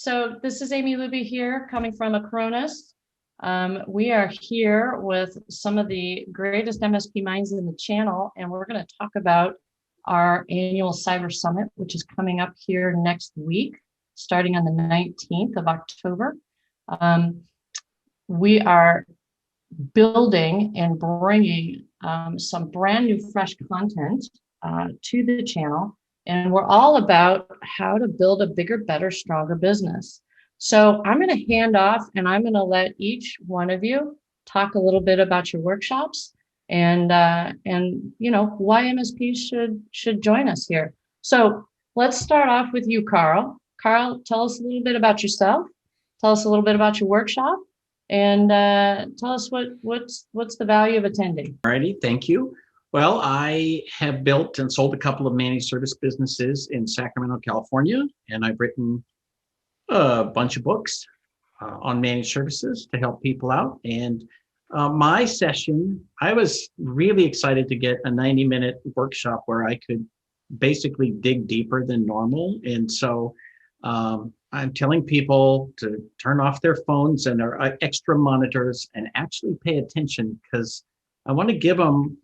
So this is Amy Luby here, coming from Acronis. We are here with some of the greatest MSP minds in the channel, and we're going to talk about our annual Cyber Summit, which is coming up here next week, starting on the 19th of October. We are building and bringing some brand new fresh content to the channel. And we're all about how to build a bigger, better, stronger business. So I'm going to hand off and I'm going to let each one of you talk a little bit about your workshops and you know, why MSPs should join us here. So let's start off with you, Karl. Karl, tell us a little bit about yourself. Tell us a little bit about your workshop, and tell us what's the value of attending. Alrighty, thank you. Well, I have built and sold a couple of managed service businesses in Sacramento, California, and I've written a bunch of books on managed services to help people out. And my session, I was really excited to get a 90-minute workshop where I could basically dig deeper than normal. And so I'm telling people to turn off their phones and their extra monitors and actually pay attention, because I want to give them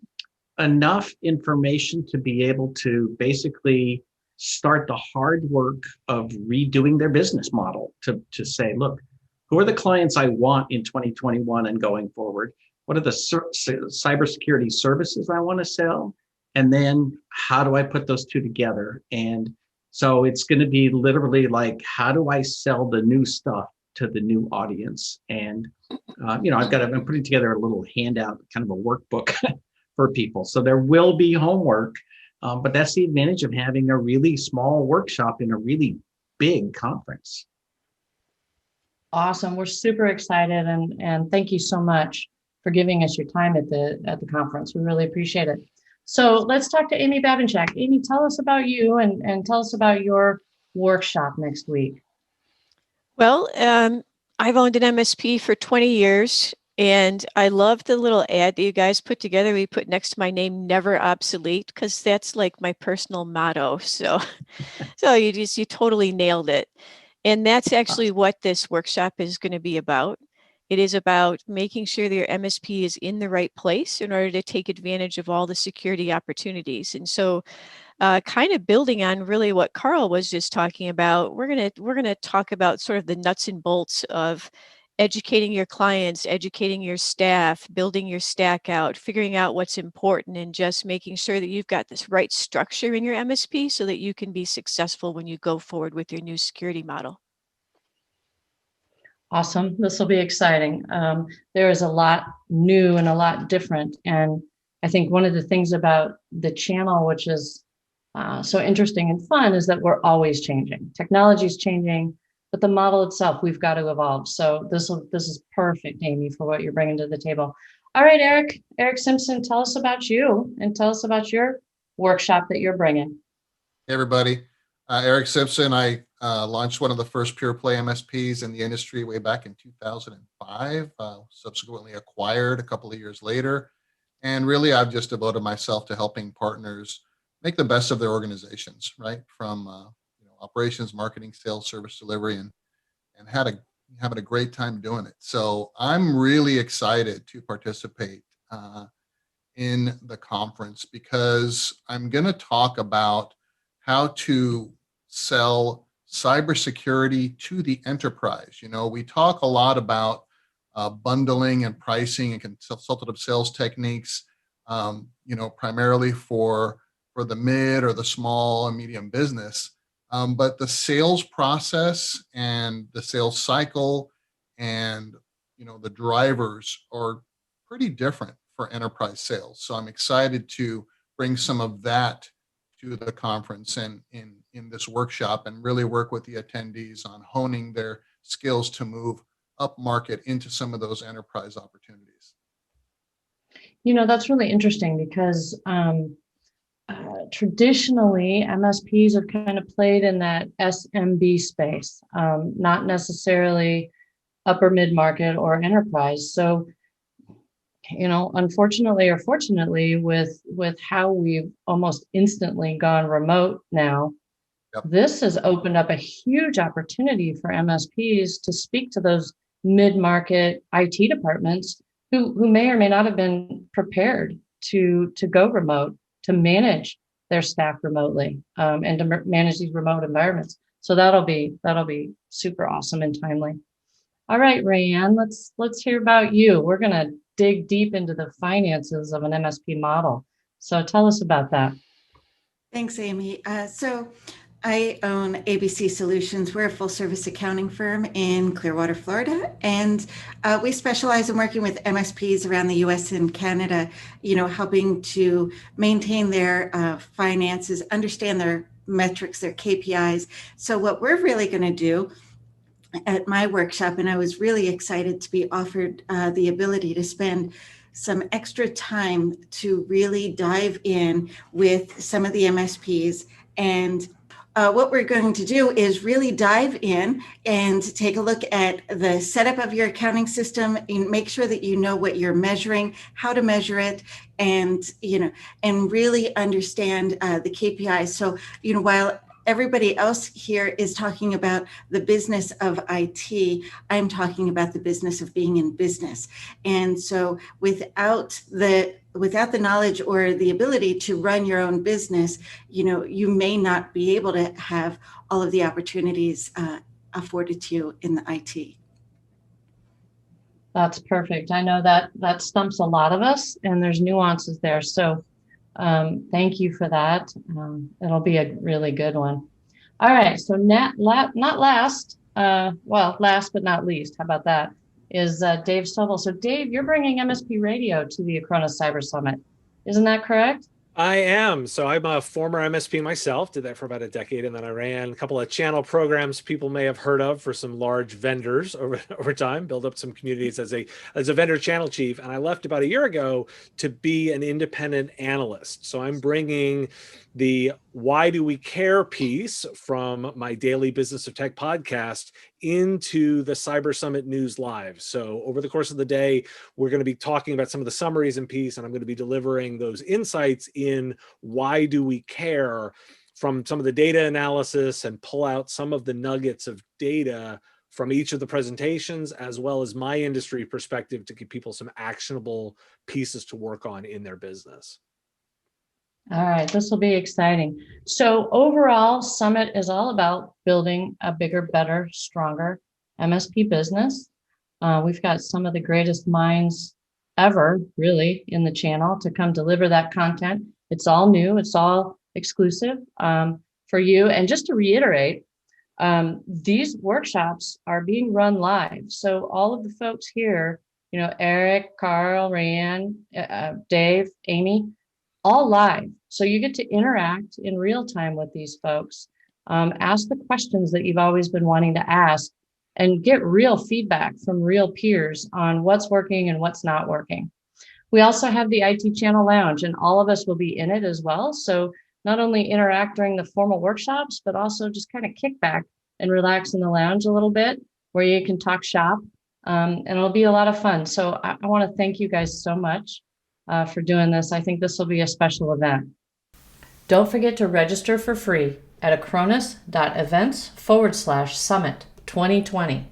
enough information to be able to basically start the hard work of redoing their business model to say, look, who are the clients I want in 2021 and going forward? What are the cybersecurity services I want to sell? And then how do I put those two together? And so it's going to be literally like, how do I sell the new stuff to the new audience? And, you know, I'm putting together a little handout, kind of a workbook for people. So there will be homework, but that's the advantage of having a really small workshop in a really big conference. Awesome. We're super excited, and thank you so much for giving us your time at the conference. We really appreciate it. So let's talk to Amy Babinchak. Amy, tell us about you and tell us about your workshop next week. Well, I've owned an MSP for 20 years. And I love the little ad that you guys put together. We put next to my name, never obsolete, because that's like my personal motto. So you totally nailed it. And that's actually what this workshop is going to be about. It is about making sure that your MSP is in the right place in order to take advantage of all the security opportunities. And so kind of building on really what Karl was just talking about, we're gonna talk about sort of the nuts and bolts of educating your clients, educating your staff, building your stack out, figuring out what's important, and just making sure that you've got this right structure in your MSP so that you can be successful when you go forward with your new security model. Awesome. This will be exciting. There is a lot new and a lot different. And I think one of the things about the channel, which is so interesting and fun, is that we're always changing. Technology is changing, but the model itself, we've got to evolve. So this is perfect, Amy, for what you're bringing to the table. All right, Erick Simpson, tell us about you and tell us about your workshop that you're bringing. Hey, everybody. Erick Simpson. I launched one of the first pure play MSPs in the industry way back in 2005, subsequently acquired a couple of years later. And really, I've just devoted myself to helping partners make the best of their organizations, right? From operations, marketing, sales, service delivery, and having a great time doing it. So I'm really excited to participate in the conference because I'm going to talk about how to sell cybersecurity to the enterprise. You know, we talk a lot about bundling and pricing and consultative sales techniques, primarily for the mid or the small and medium business. But the sales process and the sales cycle and, the drivers are pretty different for enterprise sales. So I'm excited to bring some of that to the conference and in this workshop and really work with the attendees on honing their skills to move up market into some of those enterprise opportunities. That's really interesting because traditionally, MSPs have kind of played in that SMB space, not necessarily upper mid-market or enterprise. So, unfortunately or fortunately, with how we've almost instantly gone remote now, This has opened up a huge opportunity for MSPs to speak to those mid-market IT departments who may or may not have been prepared to go remote, to manage their staff remotely, and to manage these remote environments. So that'll be super awesome and timely. All right, Rayanne, let's hear about you. We're going to dig deep into the finances of an MSP model. So tell us about that. Thanks, Amy. So I own ABC Solutions. We're a full service accounting firm in Clearwater, Florida. And we specialize in working with MSPs around the US and Canada, helping to maintain their finances, understand their metrics, their KPIs. So what we're really going to do at my workshop, and I was really excited to be offered the ability to spend some extra time to really dive in with some of the MSPs. And what we're going to do is really dive in and take a look at the setup of your accounting system and make sure that you know what you're measuring, how to measure it, and really understand the KPIs. So, while everybody else here is talking about the business of IT, I'm talking about the business of being in business. And so without the knowledge or the ability to run your own business, you may not be able to have all of the opportunities afforded to you in the IT. That's perfect. I know that stumps a lot of us, and there's nuances there. So thank you for that. It'll be a really good one. All right. So last but not least, how about that, is Dave Sobel. So Dave, you're bringing MSP Radio to the Acronis Cyber Summit. Isn't that correct? I am. So I'm a former MSP myself, did that for about a decade. And then I ran a couple of channel programs people may have heard of for some large vendors over time, build up some communities as a vendor channel chief. And I left about a year ago to be an independent analyst. So I'm bringing the Why Do We Care piece from my daily Business of Tech podcast into the Cyber Summit News Live. So over the course of the day, we're going to be talking about some of the summaries and piece, and I'm going to be delivering those insights in why do we care from some of the data analysis and pull out some of the nuggets of data from each of the presentations, as well as my industry perspective to give people some actionable pieces to work on in their business. All right, this will be exciting. So overall, Summit is all about building a bigger, better, stronger MSP business. We've got some of the greatest minds ever, really, in the channel to come deliver that content. It's all new. It's all exclusive for you. And just to reiterate, these workshops are being run live. So all of the folks here, Eric, Karl, Rayanne, Dave, Amy, all live. So you get to interact in real time with these folks, ask the questions that you've always been wanting to ask, and get real feedback from real peers on what's working and what's not working. We also have the IT Channel Lounge, and all of us will be in it as well. So not only interact during the formal workshops, but also just kind of kick back and relax in the lounge a little bit where you can talk shop, and it'll be a lot of fun. So I want to thank you guys so much for doing this. I think this will be a special event. Don't forget to register for free at acronis.events/summit 2020.